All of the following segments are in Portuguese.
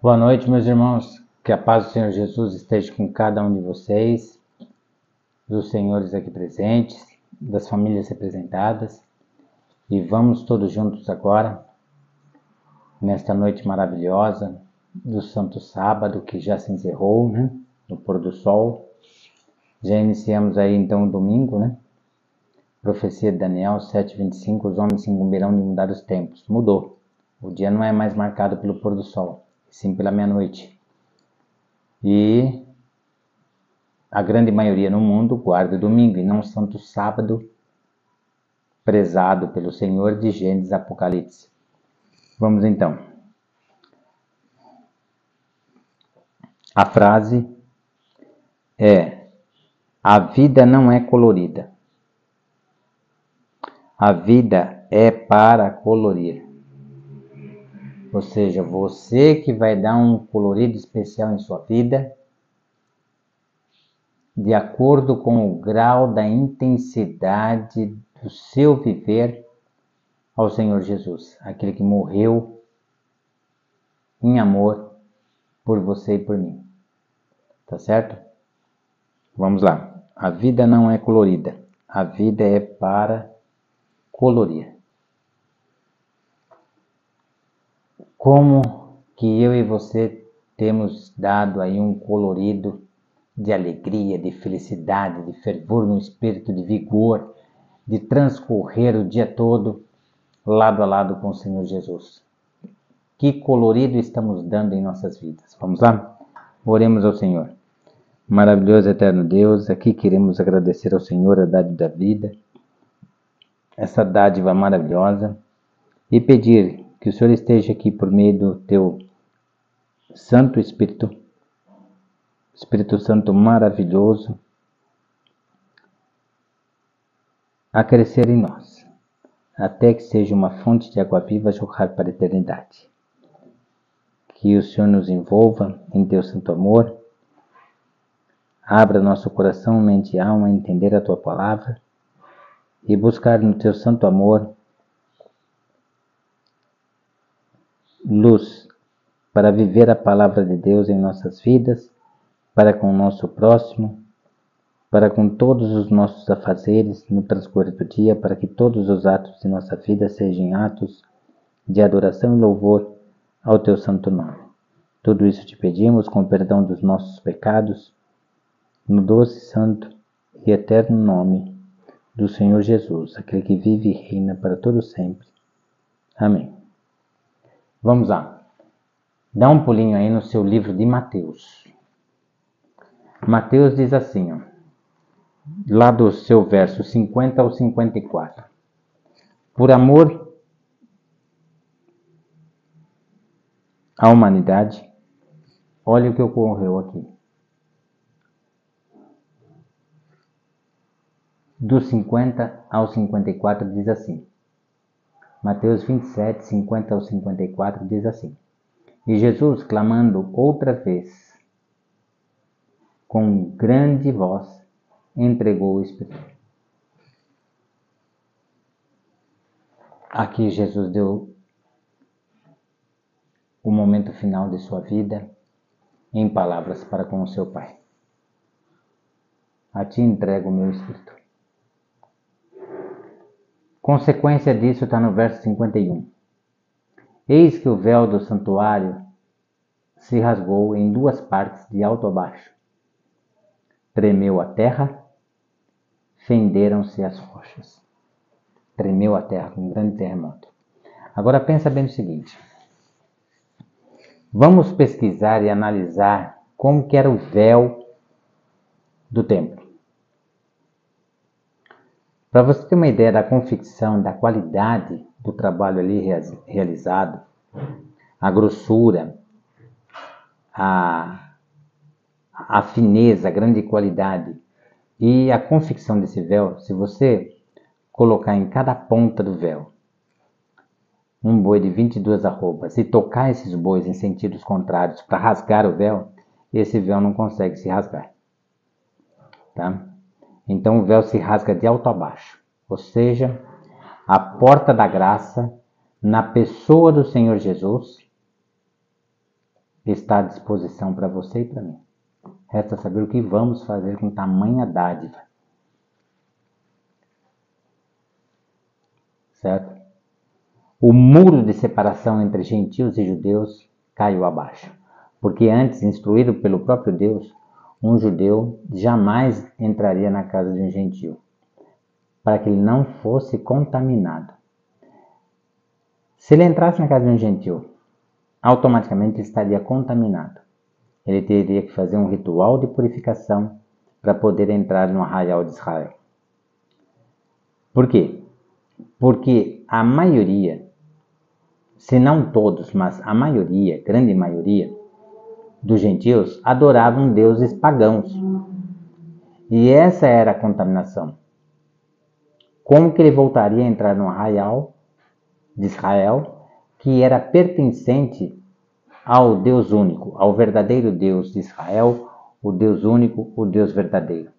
Boa noite, meus irmãos. Que a paz do Senhor Jesus esteja com cada um de vocês, dos senhores aqui presentes, das famílias representadas. E vamos todos juntos agora, nesta noite maravilhosa do Santo Sábado, que já se encerrou, né? No pôr do sol. Já iniciamos aí então o domingo, né? Profecia de Daniel 7:25, os homens se incumbirão de mudar os tempos. Mudou. O dia não é mais marcado pelo pôr do sol, sim pela meia-noite. E a grande maioria no mundo guarda o domingo e não o santo sábado, prezado pelo Senhor de Gênesis Apocalipse. Vamos então. A frase é: a vida não é colorida. A vida é para colorir. Ou seja, você que vai dar um colorido especial em sua vida, de acordo com o grau da intensidade do seu viver ao Senhor Jesus, aquele que morreu em amor por você e por mim. Tá certo? Vamos lá. A vida não é colorida. A vida é para colorir. Como que eu e você temos dado aí um colorido de alegria, de felicidade, de fervor no espírito, de vigor, de transcorrer o dia todo lado a lado com o Senhor Jesus. Que colorido estamos dando em nossas vidas? Vamos lá? Oremos ao Senhor. Maravilhoso eterno Deus, aqui queremos agradecer ao Senhor a dádiva da vida, essa dádiva maravilhosa, e pedir que o Senhor esteja aqui por meio do teu Santo Espírito, Espírito Santo maravilhoso, a crescer em nós, até que seja uma fonte de água viva a jorrar para a eternidade. Que o Senhor nos envolva em teu santo amor, abra nosso coração, mente e alma a entender a tua palavra e buscar no teu santo amor luz para viver a palavra de Deus em nossas vidas, para com o nosso próximo, para com todos os nossos afazeres no transcorrer do dia, para que todos os atos de nossa vida sejam atos de adoração e louvor ao teu santo nome. Tudo isso te pedimos com perdão dos nossos pecados, no doce, santo e eterno nome do Senhor Jesus, aquele que vive e reina para todo sempre. Amém. Vamos lá. Dá um pulinho aí no seu livro de Mateus. Mateus diz assim, lá do seu verso 50 ao 54. Por amor à humanidade, olha o que ocorreu aqui. Do 50 ao 54 diz assim. Mateus 27, 50 ao 54 diz assim. E Jesus, clamando outra vez, com grande voz, entregou o Espírito. Aqui Jesus deu o momento final de sua vida em palavras para com o seu Pai. A ti entrego o meu Espírito. Consequência disso está no verso 51. Eis que o véu do santuário se rasgou em duas partes de alto a baixo. Tremeu a terra, fenderam-se as rochas. Tremeu a terra com um grande terremoto. Agora pensa bem no seguinte. Vamos pesquisar e analisar como que era o véu do templo. Para você ter uma ideia da confecção, da qualidade do trabalho ali realizado, a grossura, a fineza, a grande qualidade e a confecção desse véu, se você colocar em cada ponta do véu um boi de 22 arrobas e tocar esses bois em sentidos contrários para rasgar o véu, esse véu não consegue se rasgar. Tá? Então o véu se rasga de alto a baixo, ou seja, a porta da graça na pessoa do Senhor Jesus está à disposição para você e para mim. Resta saber o que vamos fazer com tamanha dádiva. Certo? O muro de separação entre gentios e judeus caiu abaixo, porque antes, instruído pelo próprio Deus, um judeu jamais entraria na casa de um gentio, para que ele não fosse contaminado. Se ele entrasse na casa de um gentio, automaticamente ele estaria contaminado. Ele teria que fazer um ritual de purificação para poder entrar no arraial de Israel. Por quê? Porque a maioria, se não todos, mas a maioria, grande maioria, dos gentios adoravam deuses pagãos. E essa era a contaminação. Como que ele voltaria a entrar no arraial de Israel, que era pertencente ao Deus único, ao verdadeiro Deus de Israel, o Deus único, o Deus verdadeiro,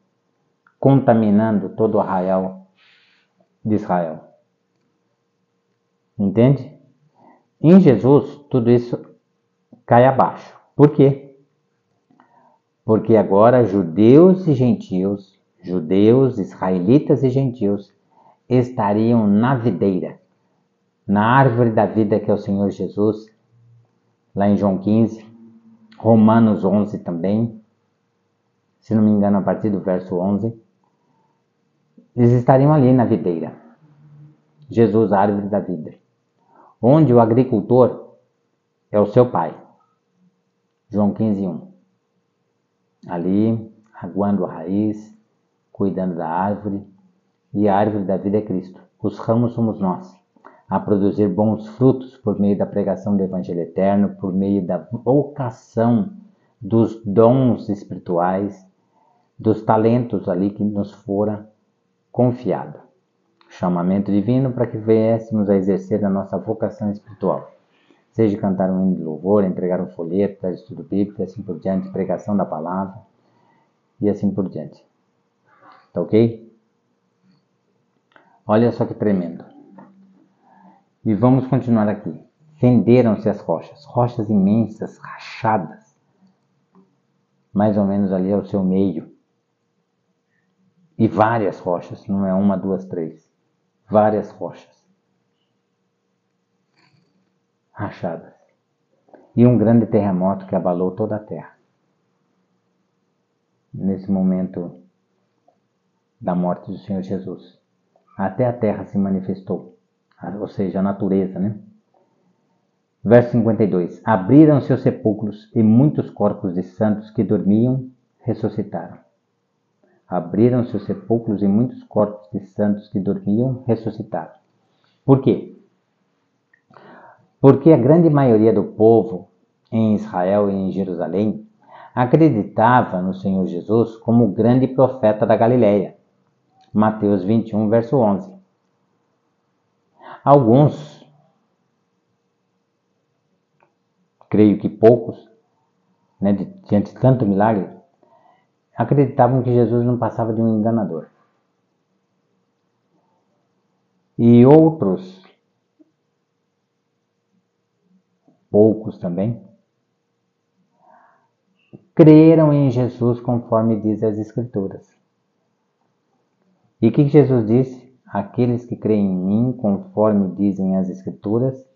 contaminando todo o arraial de Israel. Entende? Em Jesus, tudo isso cai abaixo. Por quê? Porque agora judeus e gentios, judeus, israelitas e gentios, estariam na videira, na árvore da vida que é o Senhor Jesus, lá em João 15, Romanos 11 também, se não me engano, a partir do verso 11, eles estariam ali na videira. Jesus, a árvore da vida, onde o agricultor é o seu pai. João 15, 1. Ali, aguando a raiz, cuidando da árvore, e a árvore da vida é Cristo. Os ramos somos nós, a produzir bons frutos por meio da pregação do Evangelho eterno, por meio da vocação dos dons espirituais, dos talentos ali que nos fora confiado. Chamamento divino para que viéssemos a exercer a nossa vocação espiritual. Seja cantar um hino de louvor, entregar um folheto, dar estudo bíblico, e assim por diante, pregação da palavra, e assim por diante. Tá ok? Olha só que tremendo. E vamos continuar aqui. Fenderam-se as rochas, rochas imensas, rachadas, mais ou menos ali ao seu meio. E várias rochas, não é uma, duas, três. Várias rochas rachadas. E um grande terremoto que abalou toda a terra. Nesse momento da morte do Senhor Jesus. Até a terra se manifestou. Ou seja, a natureza, né? Verso 52. Abriram-se os sepulcros e muitos corpos de santos que dormiam ressuscitaram. Abriram-se os sepulcros e muitos corpos de santos que dormiam ressuscitaram. Por quê? Porque a grande maioria do povo em Israel e em Jerusalém acreditava no Senhor Jesus como o grande profeta da Galileia. Mateus 21, verso 11. Alguns, creio que poucos, né, diante de tanto milagre, acreditavam que Jesus não passava de um enganador. E outros, poucos também, creram em Jesus conforme diz as Escrituras. E o que Jesus disse? Aqueles que creem em mim, conforme dizem as Escrituras,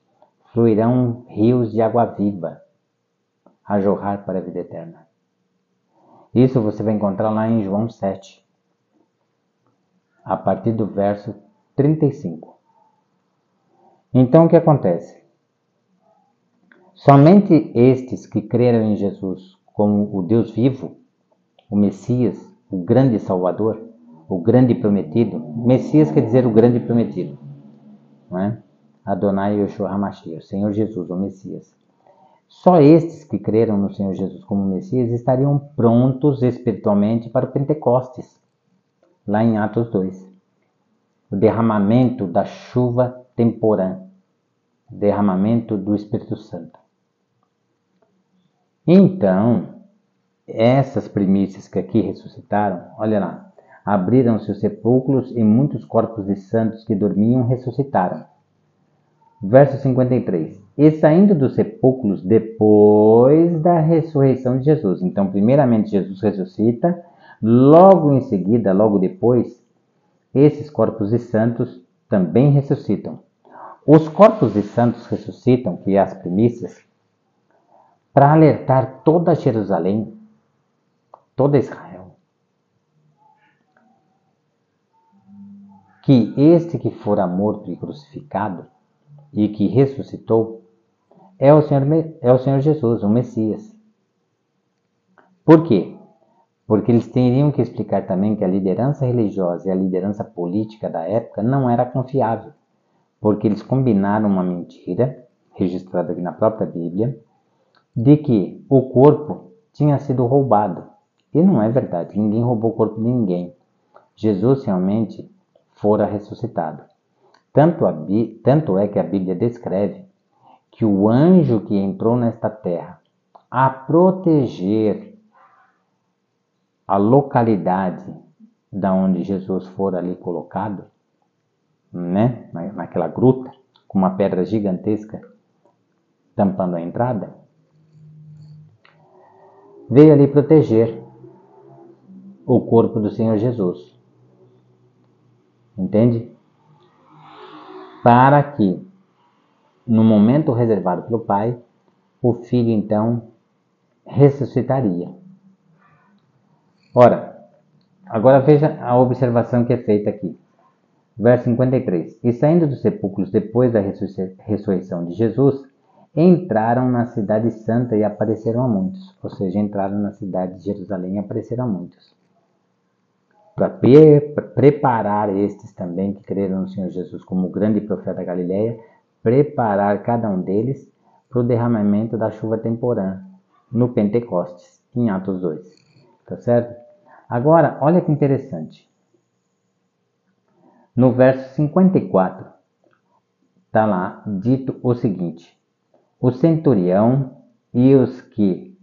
fluirão rios de água viva a jorrar para a vida eterna. Isso você vai encontrar lá em João 7, a partir do verso 35. Então o que acontece? Somente estes que creram em Jesus como o Deus vivo, o Messias, o grande Salvador, o grande prometido. Messias quer dizer o grande prometido, não é? Adonai Yeshua HaMashiach, o Senhor Jesus, o Messias. Só estes que creram no Senhor Jesus como Messias estariam prontos espiritualmente para o Pentecostes, lá em Atos 2. O derramamento da chuva temporã, o derramamento do Espírito Santo. Então, essas primícias que aqui ressuscitaram, olha lá, abriram-se os sepulcros e muitos corpos de santos que dormiam ressuscitaram. Verso 53. e saindo dos sepulcros depois da ressurreição de Jesus. Então, primeiramente, Jesus ressuscita, logo em seguida, logo depois, esses corpos de santos também ressuscitam. Os corpos de santos ressuscitam, que é as primícias, para alertar toda Jerusalém, toda Israel, que este que fora morto e crucificado e que ressuscitou é o Senhor Jesus, o Messias. Por quê? Porque eles teriam que explicar também que a liderança religiosa e a liderança política da época não era confiável, porque eles combinaram uma mentira, registrada aqui na própria Bíblia, de que o corpo tinha sido roubado. E não é verdade, ninguém roubou o corpo de ninguém. Jesus realmente fora ressuscitado. Tanto é que a Bíblia descreve que o anjo que entrou nesta terra a proteger a localidade da onde Jesus fora ali colocado, né, naquela gruta, com uma pedra gigantesca tampando a entrada, veio ali proteger o corpo do Senhor Jesus. Entende? Para que, no momento reservado pelo Pai, o Filho então ressuscitaria. Ora, agora veja a observação que é feita aqui. Verso 53. E saindo dos sepulcros depois da ressurreição de Jesus, entraram na cidade santa e apareceram a muitos. Ou seja, entraram na cidade de Jerusalém e apareceram a muitos. Para preparar estes também que creram no Senhor Jesus como o grande profeta da Galileia, preparar cada um deles para o derramamento da chuva temporã no Pentecostes, em Atos 2. Tá certo? Agora, olha que interessante. No verso 54, está lá dito o seguinte: o centurião e os que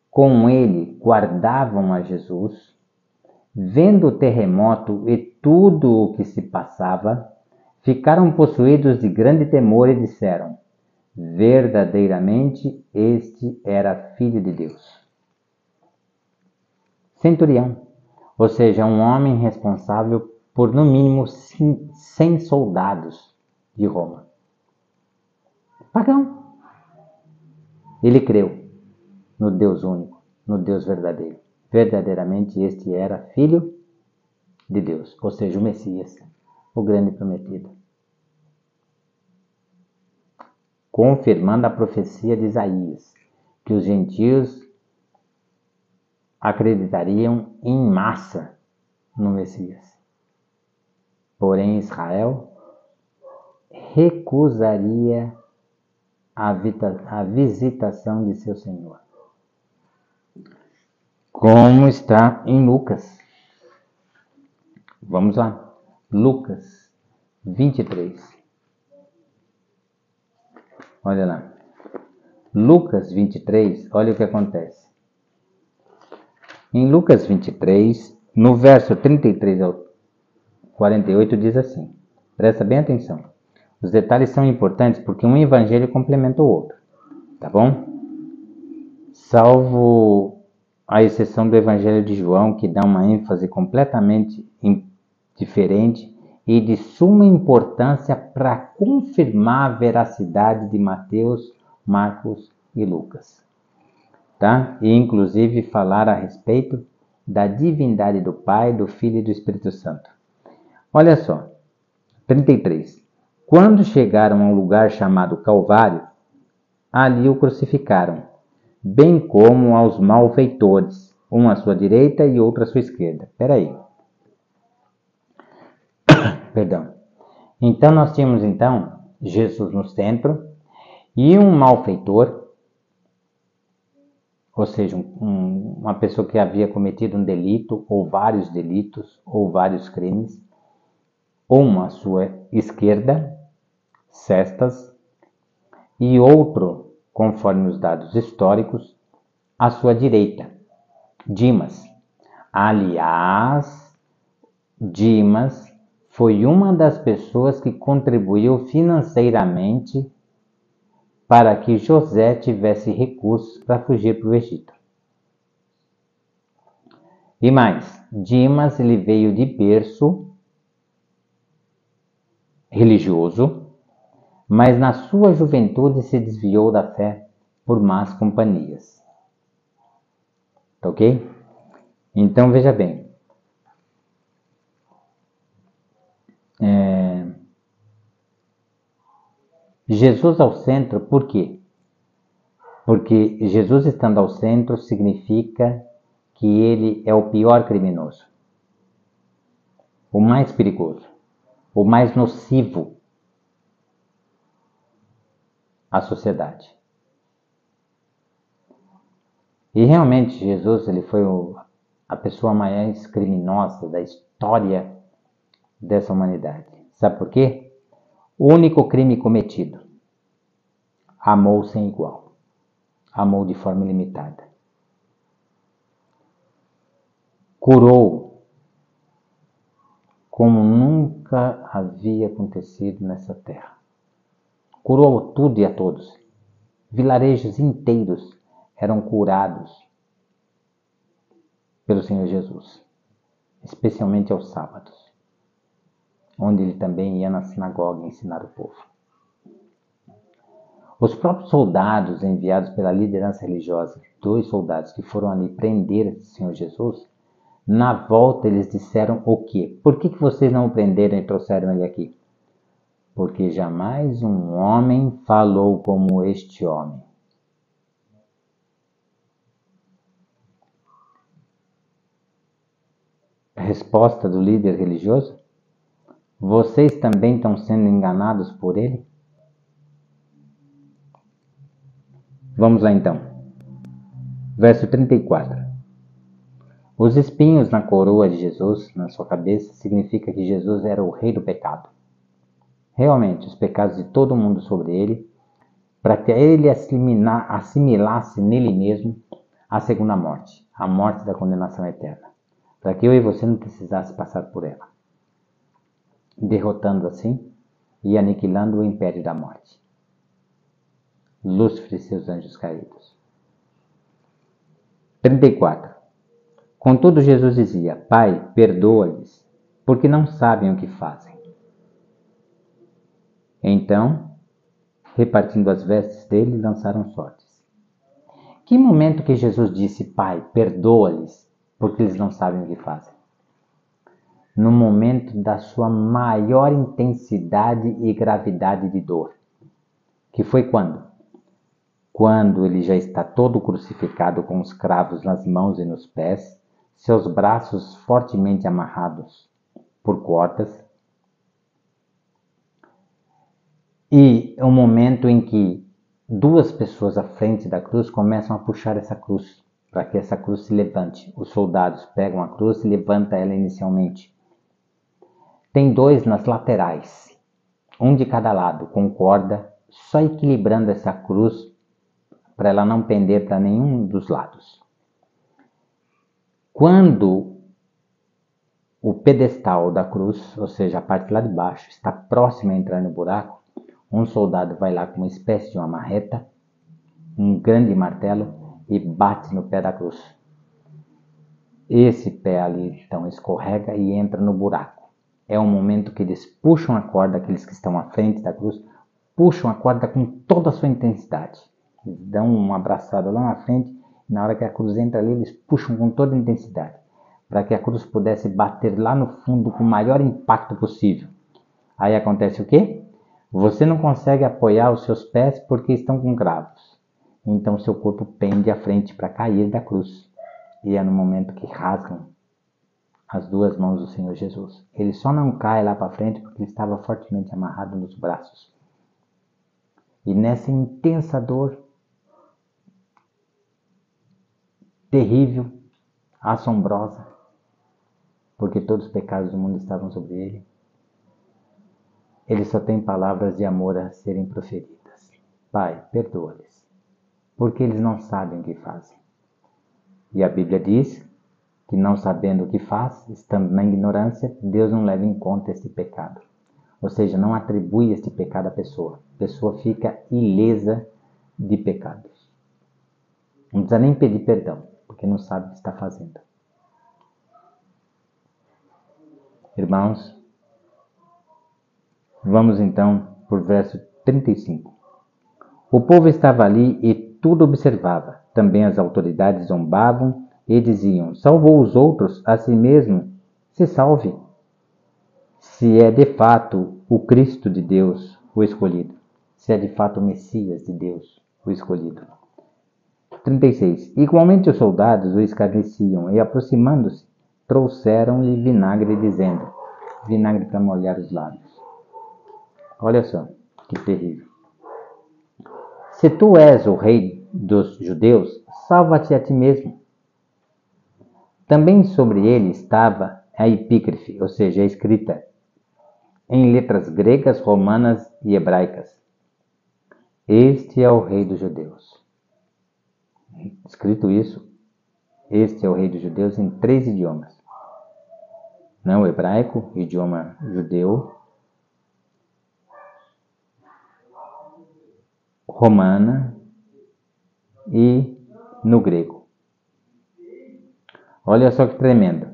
com ele guardavam a Jesus, vendo o terremoto e tudo o que se passava, ficaram possuídos de grande temor e disseram: verdadeiramente este era filho de Deus. Centurião, ou seja, um homem responsável por no mínimo 100 soldados de Roma. Pagão. Ele creu no Deus único, no Deus verdadeiro. Verdadeiramente este era filho de Deus, ou seja, o Messias, o grande prometido. Confirmando a profecia de Isaías, que os gentios acreditariam em massa no Messias. Porém, Israel recusaria a visitação de seu Senhor. Como está em Lucas. Vamos lá. Lucas 23. Olha lá. Lucas 23, olha o que acontece. Em Lucas 23, no verso 33 ao 48, diz assim. Presta bem atenção. Os detalhes são importantes porque um evangelho complementa o outro. Tá bom? Salvo a exceção do evangelho de João, que dá uma ênfase completamente diferente e de suma importância para confirmar a veracidade de Mateus, Marcos e Lucas. Tá? E inclusive falar a respeito da divindade do Pai, do Filho e do Espírito Santo. Olha só, 33. Quando chegaram a um lugar chamado Calvário, ali o crucificaram, bem como aos malfeitores, um à sua direita e outro à sua esquerda. Espera aí. Perdão. Então nós tínhamos Jesus no centro e um malfeitor, ou seja, uma pessoa que havia cometido um delito ou vários delitos ou vários crimes, um à sua esquerda, Cestas, e outro, conforme os dados históricos, à sua direita, Dimas. Aliás, Dimas foi uma das pessoas que contribuiu financeiramente para que José tivesse recursos para fugir para o Egito. E mais, Dimas ele veio de berço religioso, mas na sua juventude se desviou da fé por más companhias. Ok? Então veja bem. Jesus ao centro, por quê? Porque Jesus estando ao centro significa que ele é o pior criminoso, o mais perigoso, o mais nocivo à sociedade. E realmente Jesus ele foi a pessoa mais criminosa da história dessa humanidade. Sabe por quê? O único crime cometido. Amou sem igual. Amou de forma ilimitada. Curou como nunca havia acontecido nessa terra. Curou tudo e a todos. Vilarejos inteiros eram curados pelo Senhor Jesus, especialmente aos sábados, onde ele também ia na sinagoga ensinar o povo. Os próprios soldados enviados pela liderança religiosa, 2 soldados que foram ali prender o Senhor Jesus, na volta eles disseram o quê? Por que vocês não o prenderam e trouxeram ele aqui? Porque jamais um homem falou como este homem. A resposta do líder religioso? Vocês também estão sendo enganados por ele? Vamos lá então. Verso 34. Os espinhos na coroa de Jesus, na sua cabeça, significa que Jesus era o rei do pecado. Realmente, os pecados de todo mundo sobre ele, para que ele assimilasse nele mesmo a segunda morte, a morte da condenação eterna. Para que eu e você não precisasse passar por ela. Derrotando assim e aniquilando o império da morte. Lúcifer e seus anjos caídos. 34. Contudo, Jesus dizia: Pai, perdoa-lhes, porque não sabem o que fazem. Então, repartindo as vestes dele, lançaram sortes. Que momento que Jesus disse: Pai, perdoa-lhes, porque eles não sabem o que fazem? No momento da sua maior intensidade e gravidade de dor. Que foi quando? Quando ele já está todo crucificado com os cravos nas mãos e nos pés, seus braços fortemente amarrados por cordas, e é o momento em que 2 pessoas à frente da cruz começam a puxar essa cruz, para que essa cruz se levante. Os soldados pegam a cruz e levantam ela inicialmente. Tem 2 nas laterais, um de cada lado, com corda, só equilibrando essa cruz para ela não pender para nenhum dos lados. Quando o pedestal da cruz, ou seja, a parte lá de baixo, está próxima a entrar no buraco, um soldado vai lá com uma espécie de uma marreta, um grande martelo, e bate no pé da cruz. Esse pé ali, então, escorrega e entra no buraco. É o momento que eles puxam a corda, aqueles que estão à frente da cruz, puxam a corda com toda a sua intensidade. Eles dão uma abraçada lá na frente, e na hora que a cruz entra ali, eles puxam com toda a intensidade, para que a cruz pudesse bater lá no fundo com o maior impacto possível. Aí acontece o quê? Você não consegue apoiar os seus pés porque estão com cravos. Então seu corpo pende à frente para cair da cruz. E é no momento que rasgam as 2 mãos do Senhor Jesus. Ele só não cai lá para frente porque ele estava fortemente amarrado nos braços. E nessa intensa dor, terrível, assombrosa, porque todos os pecados do mundo estavam sobre ele, ele só tem palavras de amor a serem proferidas. Pai, perdoa-lhes, porque eles não sabem o que fazem. E a Bíblia diz que não sabendo o que faz, estando na ignorância, Deus não leva em conta este pecado. Ou seja, não atribui este pecado à pessoa. A pessoa fica ilesa de pecados. Não precisa nem pedir perdão, porque não sabe o que está fazendo. Irmãos, vamos então por verso 35. O povo estava ali e tudo observava. Também as autoridades zombavam e diziam: salvou os outros, a si mesmo se salve, se é de fato o Cristo de Deus, o escolhido. Se é de fato o Messias de Deus, o escolhido. 36. Igualmente os soldados o escarneciam e, aproximando-se, trouxeram-lhe vinagre, dizendo: vinagre para molhar os lábios. Olha só, que terrível. Se tu és o rei dos judeus, salva-te a ti mesmo. Também sobre ele estava a epígrafe, ou seja, a escrita, em letras gregas, romanas e hebraicas: este é o rei dos judeus. Escrito isso, este é o rei dos judeus, em 3 idiomas. Não, o hebraico, idioma judeu, romana e no grego. Olha só que tremendo.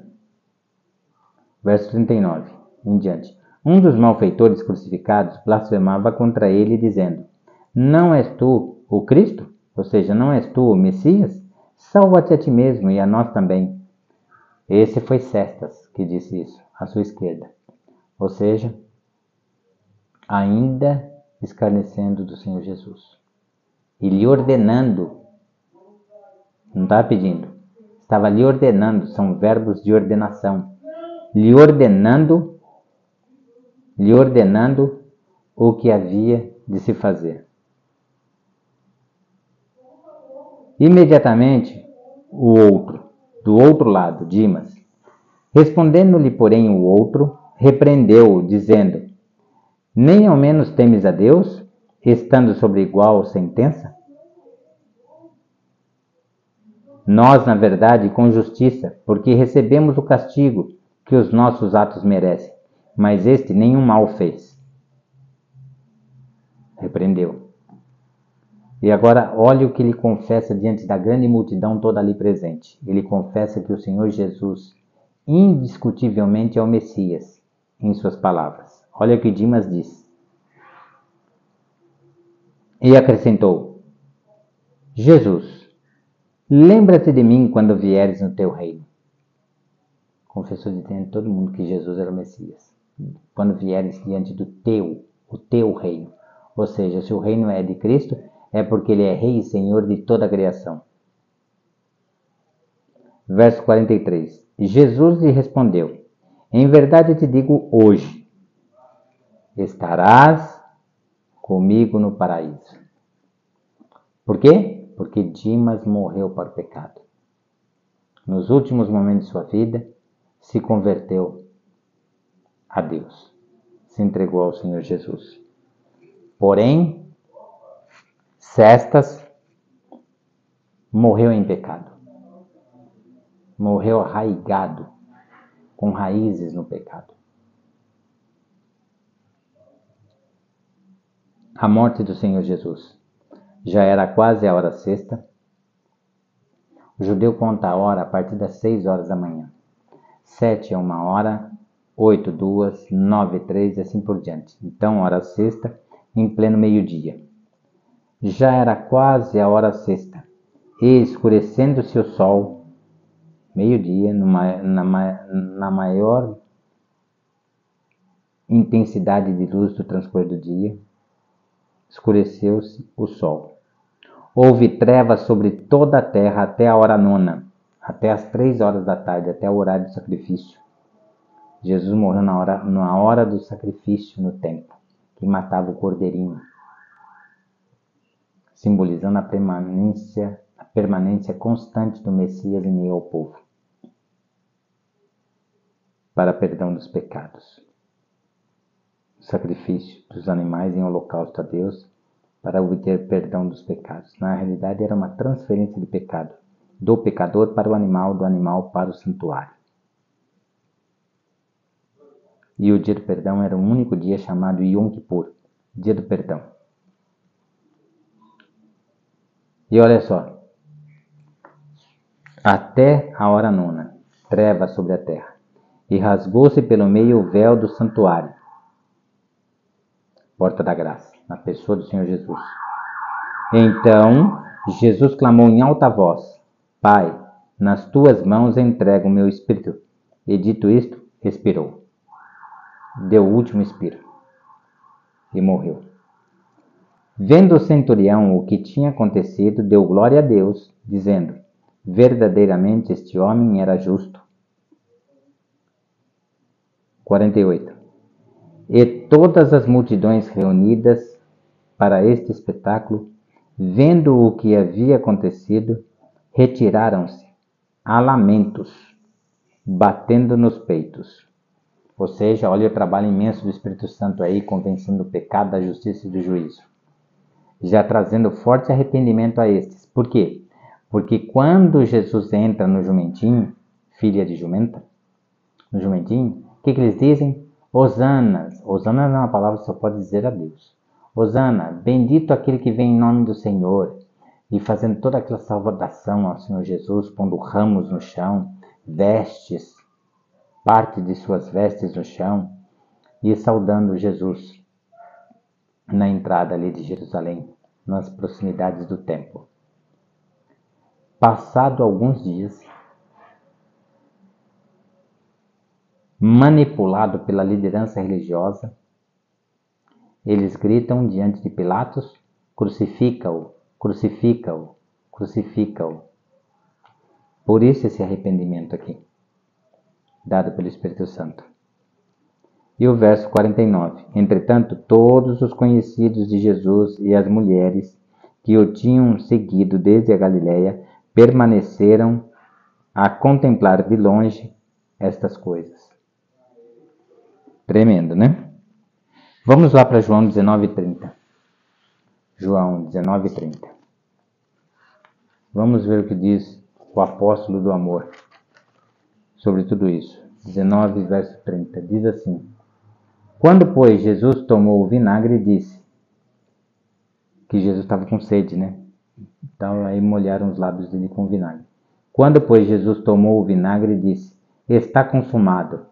Verso 39 em diante. Um dos malfeitores crucificados blasfemava contra ele, dizendo: não és tu o Cristo? Ou seja, não és tu o Messias? Salva-te a ti mesmo e a nós também. Esse foi Cestas que disse isso, à sua esquerda. Ou seja, ainda escarnecendo do Senhor Jesus. E lhe ordenando, não estava pedindo, estava lhe ordenando, são verbos de ordenação. Lhe ordenando o que havia de se fazer. Imediatamente, o outro, do outro lado, Dimas, respondendo-lhe, porém, o outro, repreendeu-o, dizendo: nem ao menos temes a Deus, estando sobre igual sentença? Nós, na verdade, com justiça, porque recebemos o castigo que os nossos atos merecem, mas este nenhum mal fez. Repreendeu. E agora, olhe o que ele confessa diante da grande multidão toda ali presente. Ele confessa que o Senhor Jesus indiscutivelmente é o Messias, em suas palavras. Olha o que Dimas diz. E acrescentou: Jesus, lembra-te de mim quando vieres no teu reino. Confessou diante de todo mundo que Jesus era o Messias. Quando vieres diante do o teu reino. Ou seja, se o reino é de Cristo, é porque ele é rei e senhor de toda a criação. Verso 43. Jesus lhe respondeu: em verdade te digo hoje, estarás comigo no paraíso. Por quê? Porque Dimas morreu para o pecado. Nos últimos momentos de sua vida, se converteu a Deus. Se entregou ao Senhor Jesus. Porém, Cestas morreu em pecado. Morreu arraigado, com raízes no pecado. A morte do Senhor Jesus. Já era quase a hora sexta. O judeu conta a hora a partir das 6 horas da manhã. 7 é 1 hora, 8, 2, 9, 3 e assim por diante. Então, hora sexta, em pleno meio-dia. Já era quase a hora sexta, e escurecendo-se o sol, meio-dia, na maior intensidade de luz do transcorrer do dia, escureceu-se o sol. Houve trevas sobre toda a terra até a hora 9, até as 3 horas da tarde, até o horário do sacrifício. Jesus morreu na hora do sacrifício no templo, que matava o cordeirinho, simbolizando a permanência constante do Messias em meio ao povo, para perdão dos pecados. O sacrifício dos animais em holocausto a Deus para obter perdão dos pecados. Na realidade, era uma transferência de pecado, do pecador para o animal, do animal para o santuário. E o dia do perdão era um único dia chamado Yom Kippur, dia do perdão. E olha só, até a hora nona, treva sobre a terra, e rasgou-se pelo meio o véu do santuário, porta da graça, na pessoa do Senhor Jesus. Então Jesus clamou em alta voz: Pai, nas tuas mãos entrego o meu espírito. E dito isto, expirou. Deu o último expiro e morreu. Vendo o centurião o que tinha acontecido, deu glória a Deus, dizendo: verdadeiramente este homem era justo. 48. E todas as multidões reunidas para este espetáculo, vendo o que havia acontecido, retiraram-se a lamentos, batendo nos peitos. Ou seja, olha o trabalho imenso do Espírito Santo aí, convencendo o pecado, da justiça e do juízo. Já trazendo forte arrependimento a estes. Por quê? Porque quando Jesus entra no jumentinho, filha de jumenta, no jumentinho, o que eles dizem? Hosana. Hosana não é uma palavra que só pode dizer a Deus. Hosana, bendito aquele que vem em nome do Senhor. E fazendo toda aquela saudação ao Senhor Jesus, pondo ramos no chão, vestes, parte de suas vestes no chão, e saudando Jesus na entrada ali de Jerusalém, nas proximidades do templo. Passado alguns dias, manipulado pela liderança religiosa, eles gritam diante de Pilatos: crucifica-o, crucifica-o, crucifica-o. Por isso esse arrependimento aqui, dado pelo Espírito Santo. E o verso 49. Entretanto, todos os conhecidos de Jesus e as mulheres que o tinham seguido desde a Galiléia permaneceram a contemplar de longe estas coisas. Tremendo, né? Vamos lá para João 19:30. João 19:30. Vamos ver o que diz o apóstolo do amor sobre tudo isso. 19, verso 30. Diz assim: Quando, pois, Jesus tomou o vinagre, disse que Jesus estava com sede, né? Então aí molharam os lábios dele com vinagre. Quando, pois, Jesus tomou o vinagre, disse: está consumado.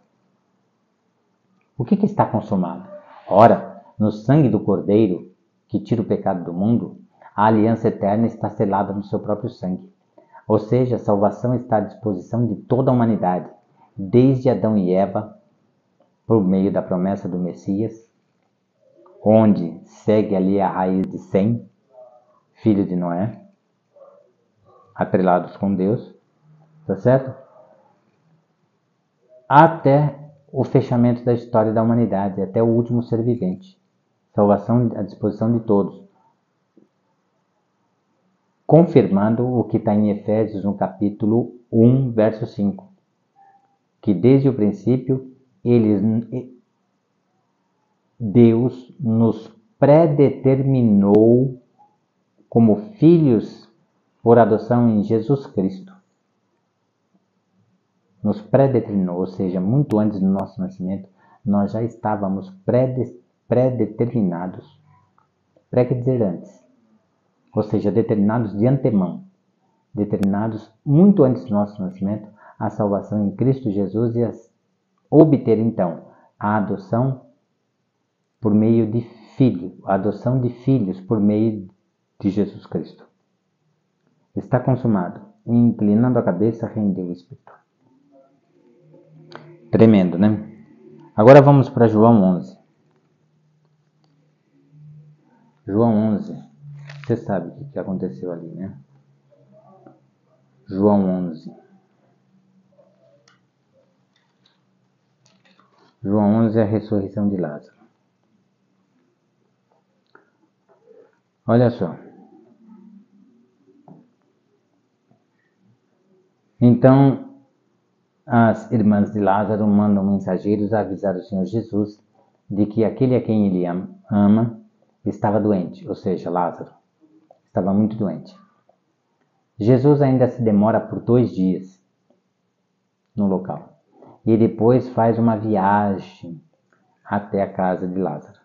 O que está consumado? Ora, no sangue do Cordeiro, que tira o pecado do mundo, a aliança eterna está selada no seu próprio sangue. Ou seja, a salvação está à disposição de toda a humanidade, desde Adão e Eva, por meio da promessa do Messias, onde segue ali a raiz de Sem, filho de Noé, atrelados com Deus, tá certo? Até o fechamento da história da humanidade, até o último ser vivente. Salvação à disposição de todos. Confirmando o que está em Efésios, no capítulo 1, verso 5. Que desde o princípio, Deus nos predeterminou como filhos por adoção em Jesus Cristo. Nos predeterminou, ou seja, muito antes do nosso nascimento, nós já estávamos predeterminados. Pré quer dizer antes. Ou seja, determinados de antemão. Determinados muito antes do nosso nascimento, a salvação em Cristo Jesus e obter então a adoção por meio de filho, a adoção de filhos por meio de Jesus Cristo. Está consumado. Inclinando a cabeça, rendeu o Espírito. Tremendo, né? Agora vamos para João 11. João 11. Você sabe o que aconteceu ali, né? João 11. João 11 é a ressurreição de Lázaro. Olha só. Então, as irmãs de Lázaro mandam mensageiros a avisar o Senhor Jesus de que aquele a quem ele ama estava doente, ou seja, Lázaro estava muito doente. Jesus ainda se demora por 2 dias no local e depois faz uma viagem até a casa de Lázaro.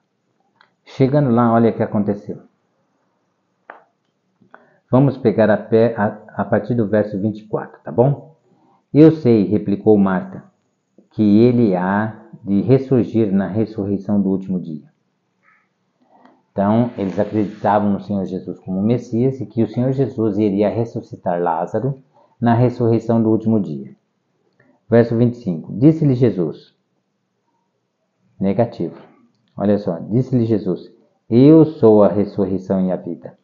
Chegando lá, olha o que aconteceu. Vamos pegar a partir do verso 24, tá bom? Eu sei, replicou Marta, que ele há de ressurgir na ressurreição do último dia. Então, eles acreditavam no Senhor Jesus como Messias e que o Senhor Jesus iria ressuscitar Lázaro na ressurreição do último dia. Verso 25. Disse-lhe Jesus. Negativo. Olha só. Disse-lhe Jesus. Eu sou a ressurreição e a vida.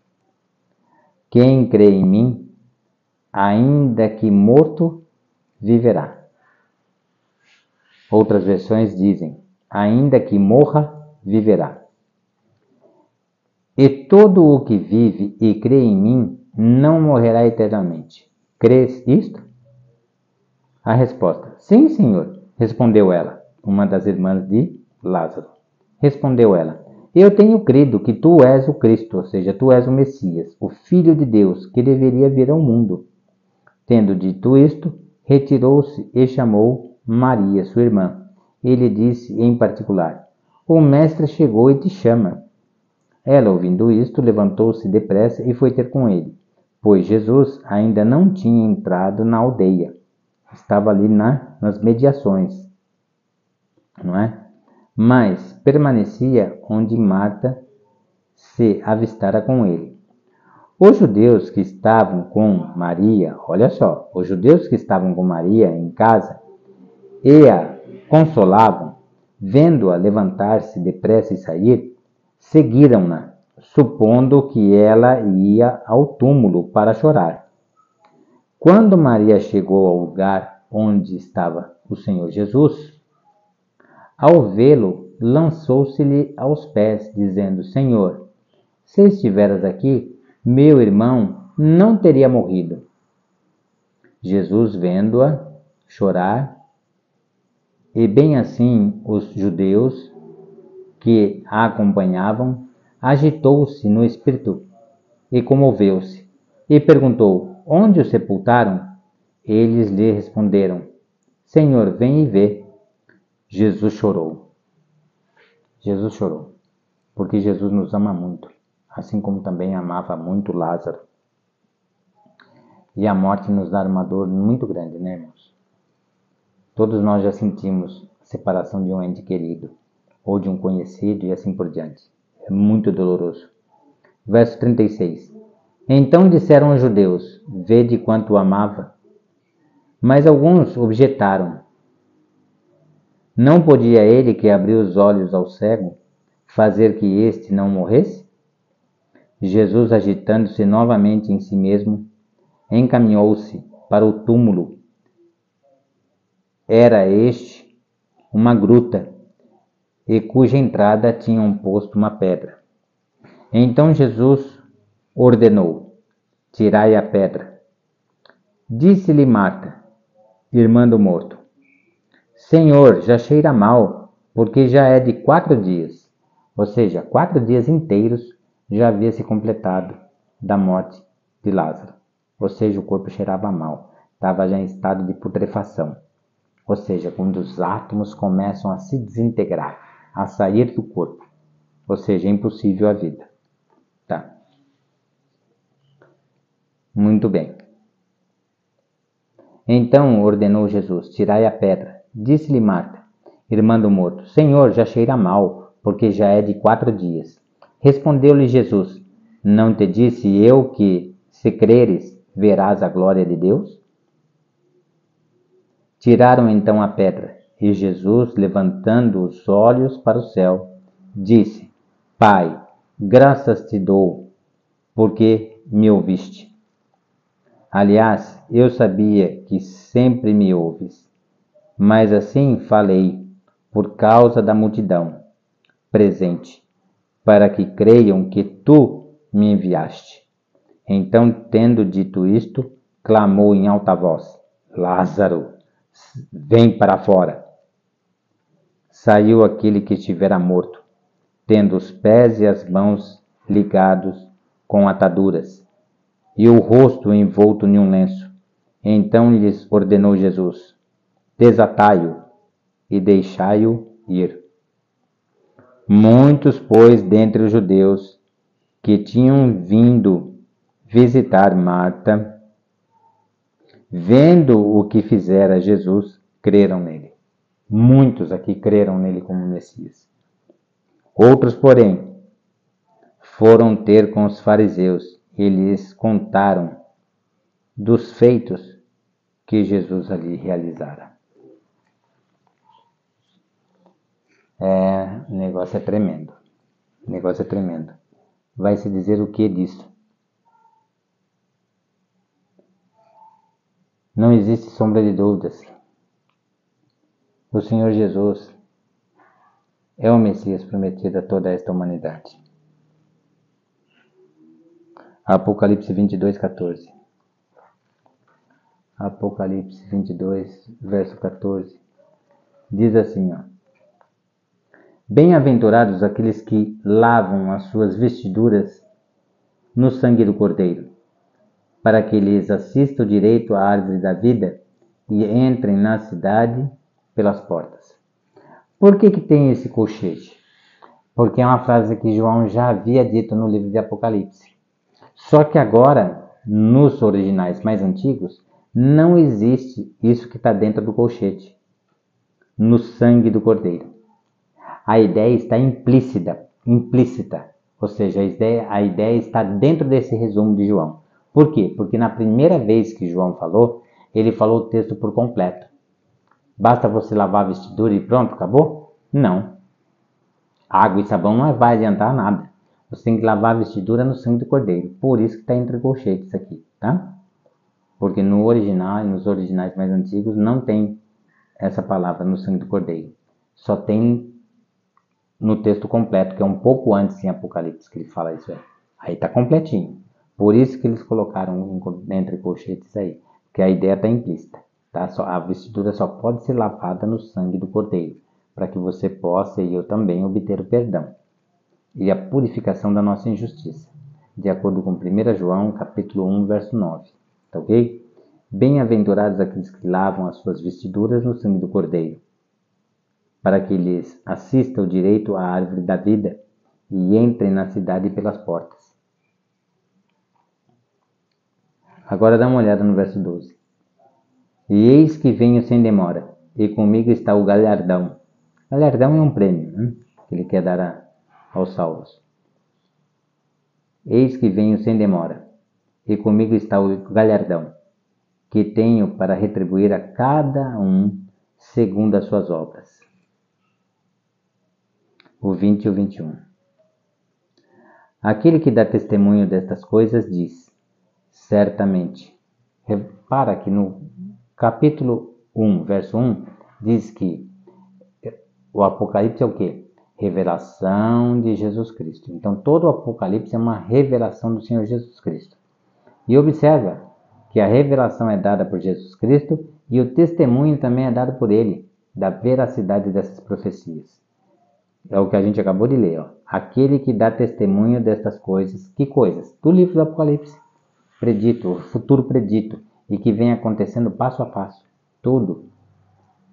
Quem crê em mim, ainda que morto, viverá. Outras versões dizem, ainda que morra, viverá. E todo o que vive e crê em mim não morrerá eternamente. Crês isto? A resposta, sim, Senhor, respondeu ela, uma das irmãs de Lázaro. Respondeu ela, eu tenho crido que tu és o Cristo, ou seja, tu és o Messias, o Filho de Deus, que deveria vir ao mundo. Tendo dito isto, retirou-se e chamou Maria, sua irmã. Ele disse em particular, o Mestre chegou e te chama. Ela, ouvindo isto, levantou-se depressa e foi ter com ele, pois Jesus ainda não tinha entrado na aldeia. Estava ali nas mediações, não é? Mas permanecia onde Marta se avistara com ele. Os judeus que estavam com Maria, olha só, os judeus que estavam com Maria em casa e a consolavam, vendo-a levantar-se depressa e sair, seguiram-na, supondo que ela ia ao túmulo para chorar. Quando Maria chegou ao lugar onde estava o Senhor Jesus, ao vê-lo, lançou-se-lhe aos pés, dizendo, Senhor, se estiveras aqui, meu irmão não teria morrido. Jesus, vendo-a chorar, e bem assim os judeus que a acompanhavam, agitou-se no espírito e comoveu-se, e perguntou, onde o sepultaram? Eles lhe responderam, Senhor, vem e vê. Jesus chorou. Jesus chorou, porque Jesus nos ama muito, assim como também amava muito Lázaro. E a morte nos dá uma dor muito grande, né, irmãos? Todos nós já sentimos a separação de um ente querido, ou de um conhecido e assim por diante. É muito doloroso. Verso 36. Então disseram os judeus, vede quanto o amava. Mas alguns objetaram. Não podia ele que abriu os olhos ao cego fazer que este não morresse? Jesus, agitando-se novamente em si mesmo, encaminhou-se para o túmulo. Era este uma gruta, e cuja entrada tinham posto uma pedra. Então Jesus ordenou, tirai a pedra. Disse-lhe Marta, irmã do morto, Senhor, já cheira mal, porque já é de 4 dias. Ou seja, 4 dias inteiros já havia se completado da morte de Lázaro. Ou seja, o corpo cheirava mal, estava já em estado de putrefação. Ou seja, quando os átomos começam a se desintegrar, a sair do corpo. Ou seja, é impossível a vida. Tá. Muito bem. Então ordenou Jesus, tirai a pedra. Disse-lhe Marta, irmã do morto, Senhor, já cheira mal, porque já é de 4 dias. Respondeu-lhe Jesus, não te disse eu que, se creres, verás a glória de Deus? Tiraram então a pedra, e Jesus, levantando os olhos para o céu, disse, Pai, graças te dou, porque me ouviste. Aliás, eu sabia que sempre me ouves, mas assim falei por causa da multidão presente, para que creiam que tu me enviaste. Então, tendo dito isto, clamou em alta voz, Lázaro, vem para fora. Saiu aquele que estivera morto, tendo os pés e as mãos ligados com ataduras, e o rosto envolto em um lenço. Então lhes ordenou Jesus, desatai-o e deixai-o ir. Muitos, pois, dentre os judeus que tinham visitar Marta, vendo o que fizera Jesus, creram nele. Muitos aqui creram nele como Messias. Outros, porém, foram ter com os fariseus e lhes contaram dos feitos que Jesus ali realizara. O negócio é tremendo. O negócio é tremendo. Vai se dizer o que disso? Não existe sombra de dúvidas. O Senhor Jesus é o Messias prometido a toda esta humanidade. Apocalipse 22, 14. Apocalipse 22, verso 14. Diz assim, ó. Bem-aventurados aqueles que lavam as suas vestiduras no sangue do Cordeiro, para que lhes assista o direito à árvore da vida e entrem na cidade pelas portas. Por que tem esse colchete? Porque é uma frase que João já havia dito no livro de Apocalipse. Só que agora, nos originais mais antigos, não existe isso que está dentro do colchete, no sangue do Cordeiro. A ideia está implícita, ou seja, a ideia está dentro desse resumo de João. Por quê? Porque na primeira vez que João falou, ele falou o texto por completo. Basta você lavar a vestidura e pronto, acabou? Não. Água e sabão não vai adiantar nada. Você tem que lavar a vestidura no sangue do Cordeiro. Por isso que está entre colchetes aqui, tá? Porque no original e nos originais mais antigos não tem essa palavra no sangue do Cordeiro. Só tem no texto completo, que é um pouco antes em Apocalipse que ele fala isso aí. Aí está completinho. Por isso que eles colocaram entre colchetes aí. Porque a ideia está implícita. Tá? A vestidura só pode ser lavada no sangue do Cordeiro, para que você possa e eu também obter o perdão e a purificação da nossa injustiça, de acordo com 1 João, capítulo 1, verso 9. Tá ok? Bem-aventurados aqueles que lavam as suas vestiduras no sangue do Cordeiro, para que lhes assista o direito à árvore da vida e entrem na cidade pelas portas. Agora dá uma olhada no verso 12. E eis que venho sem demora, e comigo está o galardão. Galardão é um prêmio, né, que ele quer dar aos salvos. Eis que venho sem demora, e comigo está o galardão, que tenho para retribuir a cada um segundo as suas obras. O 20 e o 21. Aquele que dá testemunho destas coisas diz, certamente. Repara que no capítulo 1, verso 1, diz que o Apocalipse é o quê? Revelação de Jesus Cristo. Então, todo o Apocalipse é uma revelação do Senhor Jesus Cristo. E observa que a revelação é dada por Jesus Cristo e o testemunho também é dado por Ele, da veracidade dessas profecias. É o que a gente acabou de ler. Ó. Aquele que dá testemunho destas coisas. Que coisas? Do livro do Apocalipse. Predito, o futuro predito. E que vem acontecendo passo a passo. Tudo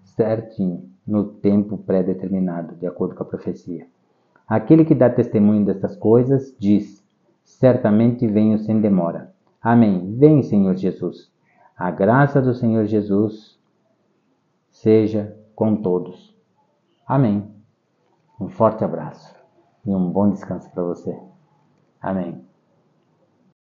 certinho, no tempo pré-determinado, de acordo com a profecia. Aquele que dá testemunho destas coisas diz, certamente venho sem demora. Amém. Vem, Senhor Jesus. A graça do Senhor Jesus seja com todos. Amém. Um forte abraço e um bom descanso para você. Amém.